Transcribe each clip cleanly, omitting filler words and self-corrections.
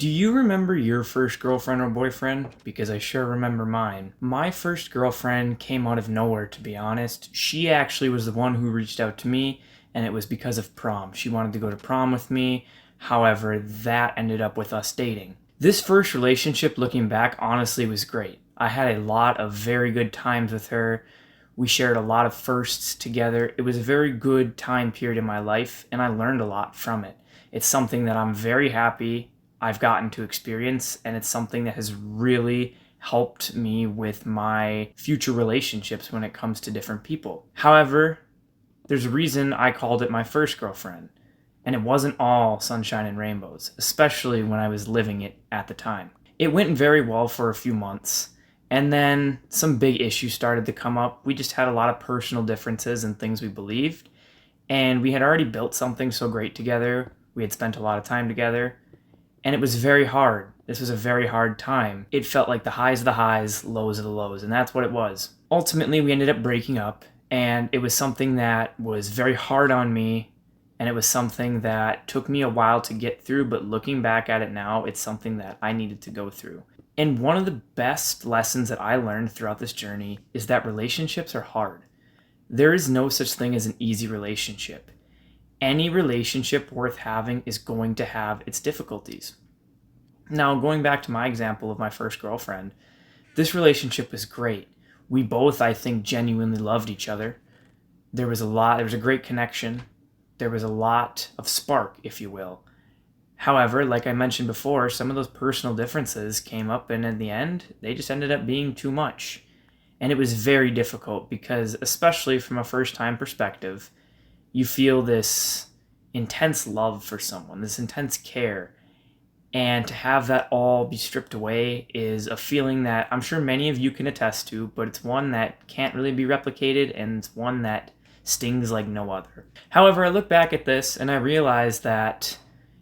Do you remember your first girlfriend or boyfriend? Because I sure remember mine. My first girlfriend came out of nowhere, to be honest. She actually was the one who reached out to me, and it was because of prom. She wanted to go to prom with me. However, that ended up with us dating. This first relationship, looking back, honestly was great. I had a lot of very good times with her. We shared a lot of firsts together. It was a very good time period in my life, and I learned a lot from it. It's something that I'm very happy I've gotten to experience, and it's something that has really helped me with my future relationships when it comes to different people. However, there's a reason I called it my first girlfriend, and it wasn't all sunshine and rainbows, especially when I was living it at the time. It went very well for a few months, and then some big issues started to come up. We just had a lot of personal differences and things we believed, and we had already built something so great together. We had spent a lot of time together, and it was very hard. This was a very hard time. It felt like the highs of the highs, lows of the lows, and that's what it was. Ultimately, we ended up breaking up, and it was something that was very hard on me, and it was something that took me a while to get through, but looking back at it now, it's something that I needed to go through. And one of the best lessons that I learned throughout this journey is that relationships are hard. There is no such thing as an easy relationship. Any relationship worth having is going to have its difficulties. Now, going back to my example of my first girlfriend, this relationship was great. We both, I think, genuinely loved each other. There was a great connection. There was a lot of spark, if you will. However, like I mentioned before, some of those personal differences came up, and in the end, they just ended up being too much. And it was very difficult because, especially from a first time perspective, you feel this intense love for someone, this intense care. And to have that all be stripped away is a feeling that I'm sure many of you can attest to, but it's one that can't really be replicated, and it's one that stings like no other. However, I look back at this and I realize that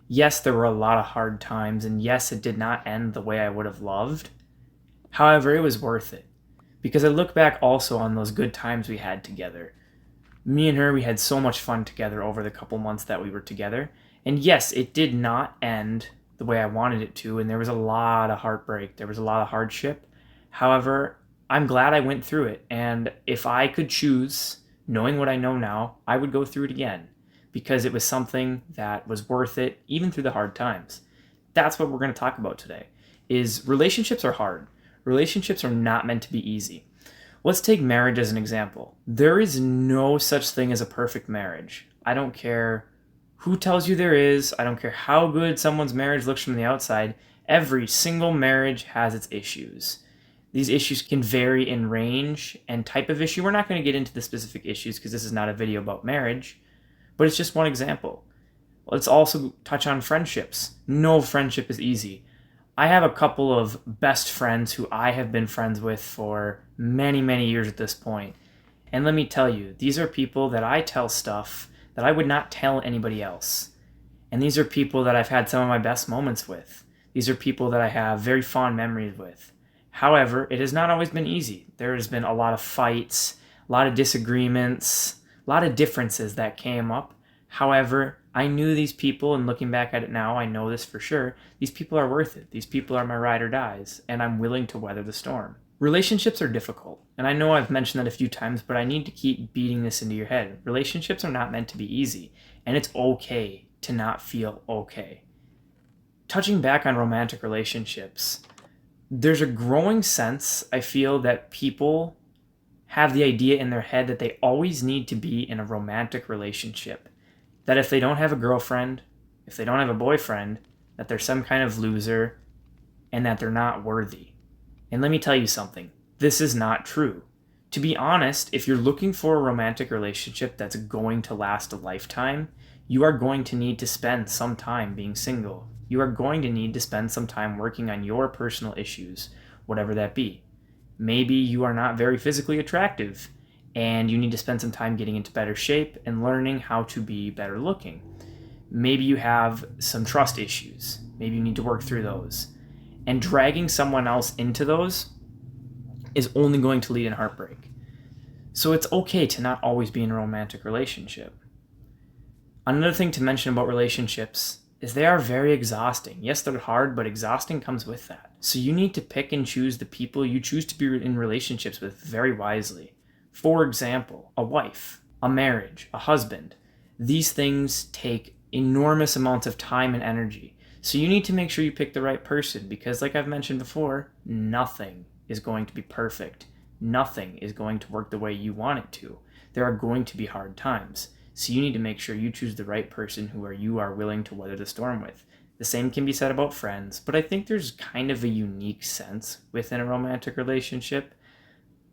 yes, there were a lot of hard times, and yes, it did not end the way I would have loved. However, it was worth it because I look back also on those good times we had together. Me and her, we had so much fun together over the couple months that we were together. And yes, it did not end the way I wanted it to, and there was a lot of heartbreak. There was a lot of hardship. However, I'm glad I went through it. And if I could choose, knowing what I know now, I would go through it again because it was something that was worth it, even through the hard times. That's what we're going to talk about today, is relationships are hard. Relationships are not meant to be easy. Let's take marriage as an example. There is no such thing as a perfect marriage. I don't care who tells you there is. I don't care how good someone's marriage looks from the outside. Every single marriage has its issues. These issues can vary in range and type of issue. We're not going to get into the specific issues because this is not a video about marriage, but it's just one example. Let's also touch on friendships. No friendship is easy. I have a couple of best friends who I have been friends with for many, many years at this point. And let me tell you, these are people that I tell stuff that I would not tell anybody else. And these are people that I've had some of my best moments with. These are people that I have very fond memories with. However, it has not always been easy. There has been a lot of fights, a lot of disagreements, a lot of differences that came up. However, I knew these people, and looking back at it now, I know this for sure. These people are worth it. These people are my ride or dies, and I'm willing to weather the storm. Relationships are difficult, and I know I've mentioned that a few times, but I need to keep beating this into your head. Relationships are not meant to be easy, and it's okay to not feel okay. Touching back on romantic relationships, there's a growing sense, I feel, that people have the idea in their head that they always need to be in a romantic relationship. That if they don't have a girlfriend, if they don't have a boyfriend, that they're some kind of loser and that they're not worthy. And let me tell you something, this is not true. To be honest, if you're looking for a romantic relationship that's going to last a lifetime, you are going to need to spend some time being single. You are going to need to spend some time working on your personal issues, whatever that be. Maybe you are not very physically attractive, and you need to spend some time getting into better shape and learning how to be better looking. Maybe you have some trust issues. Maybe you need to work through those. And dragging someone else into those is only going to lead in heartbreak. So it's okay to not always be in a romantic relationship. Another thing to mention about relationships is they are very exhausting. Yes, they're hard, but exhausting comes with that. So you need to pick and choose the people you choose to be in relationships with very wisely. For example, a wife, a marriage, a husband. These things take enormous amounts of time and energy. So you need to make sure you pick the right person because, like I've mentioned before, nothing is going to be perfect. Nothing is going to work the way you want it to. There are going to be hard times. So you need to make sure you choose the right person who you are willing to weather the storm with. The same can be said about friends, but I think there's kind of a unique sense within a romantic relationship,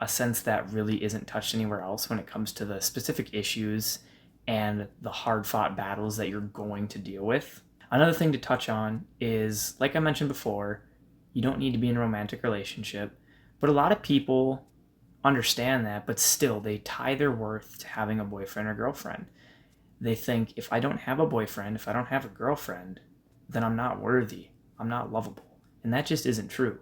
a sense that really isn't touched anywhere else when it comes to the specific issues and the hard fought battles that you're going to deal with. Another thing to touch on is, like I mentioned before, you don't need to be in a romantic relationship, but a lot of people understand that, but still they tie their worth to having a boyfriend or girlfriend. They think if I don't have a boyfriend, if I don't have a girlfriend, then I'm not worthy. I'm not lovable. And that just isn't true.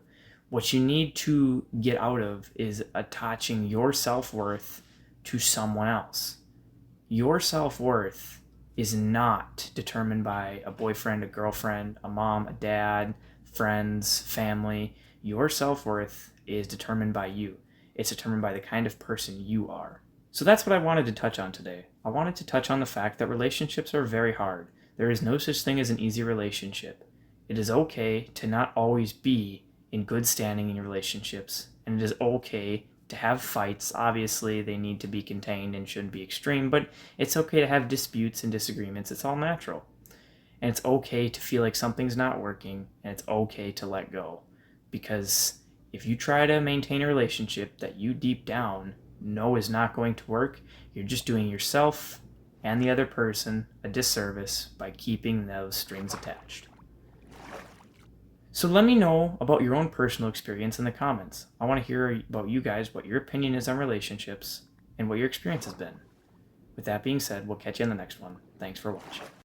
What you need to get out of is attaching your self worth to someone else. Your self worth is not determined by a boyfriend, a girlfriend, a mom, a dad, friends, family. Your self worth is determined by you. It's determined by the kind of person you are. So that's what I wanted to touch on today. I wanted to touch on the fact that relationships are very hard. There is no such thing as an easy relationship. It is okay to not always be in good standing in your relationships, and it is okay to have fights. Obviously, they need to be contained and shouldn't be extreme, but it's okay to have disputes and disagreements. It's all natural. And it's okay to feel like something's not working, and it's okay to let go. Because if you try to maintain a relationship that you deep down know is not going to work, you're just doing yourself and the other person a disservice by keeping those strings attached. So let me know about your own personal experience in the comments. I want to hear about you guys, what your opinion is on relationships, and what your experience has been. With that being said, we'll catch you in the next one. Thanks for watching.